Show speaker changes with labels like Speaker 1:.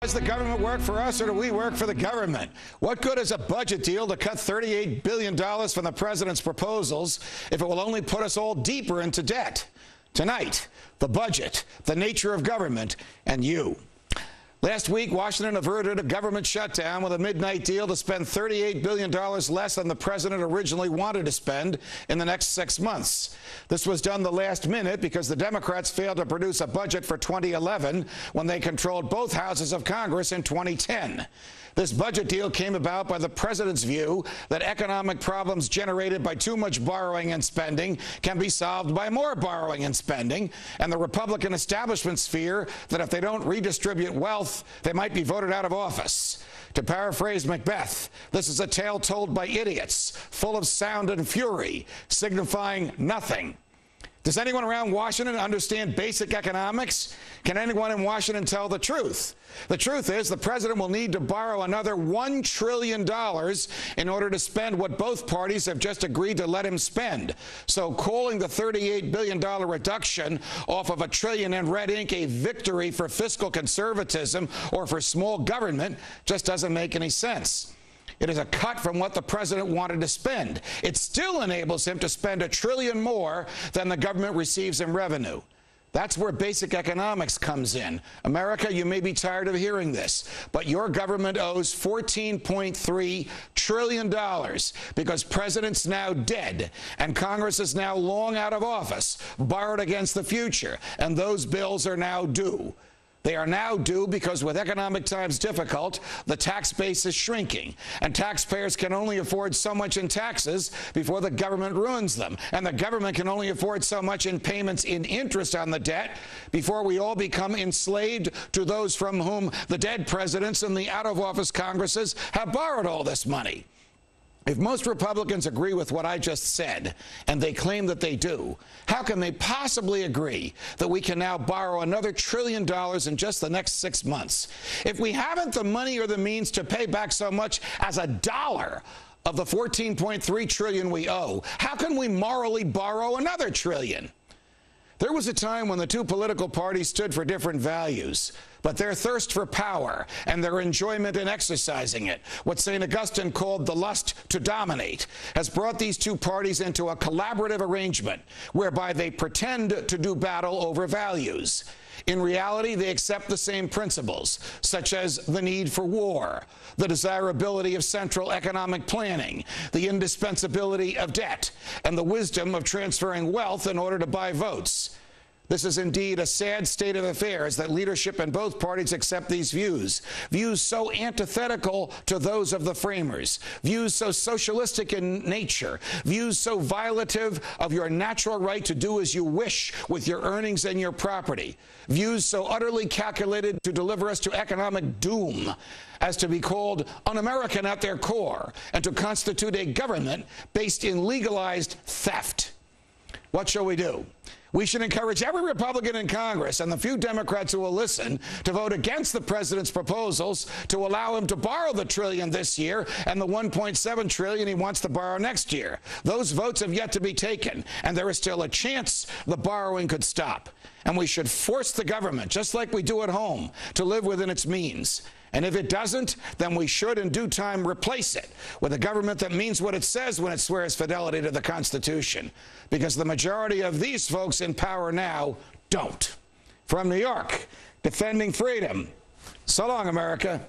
Speaker 1: Does the government work for us, or do we work for the government? What good is a budget deal to cut $38 billion from the president's proposals if it will only put us all deeper into debt? Tonight, the budget, the nature of government, and you. Last week, Washington averted a government shutdown with a midnight deal to spend $38 billion less than the president originally wanted to spend in the next 6 months. This was done the last minute because the Democrats failed to produce a budget for 2011 when they controlled both houses of Congress in 2010. This budget deal came about by the president's view that economic problems generated by too much borrowing and spending can be solved by more borrowing and spending, and the Republican establishment's fear that if they don't redistribute wealth, they might be voted out of office. To paraphrase Macbeth, this is a tale told by idiots, full of sound and fury, signifying nothing. Does anyone around Washington understand basic economics? Can anyone in Washington tell the truth? The truth is the president will need to borrow another $1 trillion in order to spend what both parties have just agreed to let him spend. So calling the $38 billion reduction off of $1 trillion in red ink a victory for fiscal conservatism or for small government just doesn't make any sense. It is a cut from what the president wanted to spend. It still enables him to spend $1 trillion more than the government receives in revenue. That's where basic economics comes in. America, you may be tired of hearing this, but your government owes $14.3 trillion because president's now dead and Congress is now long out of office, borrowed against the future, and those bills are now due. They are now due because with economic times difficult, the tax base is shrinking, and taxpayers can only afford so much in taxes before the government ruins them, and the government can only afford so much in payments in interest on the debt before we all become enslaved to those from whom the dead presidents and the out-of-office Congresses have borrowed all this money. If most Republicans agree with what I just said, and they claim that they do, how can they possibly agree that we can now borrow another $1 trillion in just the next 6 months? If we haven't the money or the means to pay back so much as $1 of the $14.3 trillion we owe, how can we morally borrow another $1 trillion? There was a time when the two political parties stood for different values, but their thirst for power and their enjoyment in exercising it, what St. Augustine called the lust to dominate, has brought these two parties into a collaborative arrangement whereby they pretend to do battle over values. In reality, they accept the same principles, such as the need for war, the desirability of central economic planning, the indispensability of debt, and the wisdom of transferring wealth in order to buy votes. This is indeed a sad state of affairs that leadership in both parties accept these views so antithetical to those of the framers, views so socialistic in nature, views so violative of your natural right to do as you wish with your earnings and your property, views so utterly calculated to deliver us to economic doom as to be called un-American at their core and to constitute a government based in legalized theft. What shall we do? We should encourage every Republican in Congress and the few Democrats who will listen to vote against the president's proposals to allow him to borrow the $1 trillion this year and the $1.7 trillion he wants to borrow next year. Those votes have yet to be taken, and there is still a chance the borrowing could stop. And we should force the government, just like we do at home, to live within its means. And if it doesn't, then we should in due time replace it with a government that means what it says when it swears fidelity to the Constitution. Because the majority of these folks in power now don't. From New York, defending freedom. So long, America.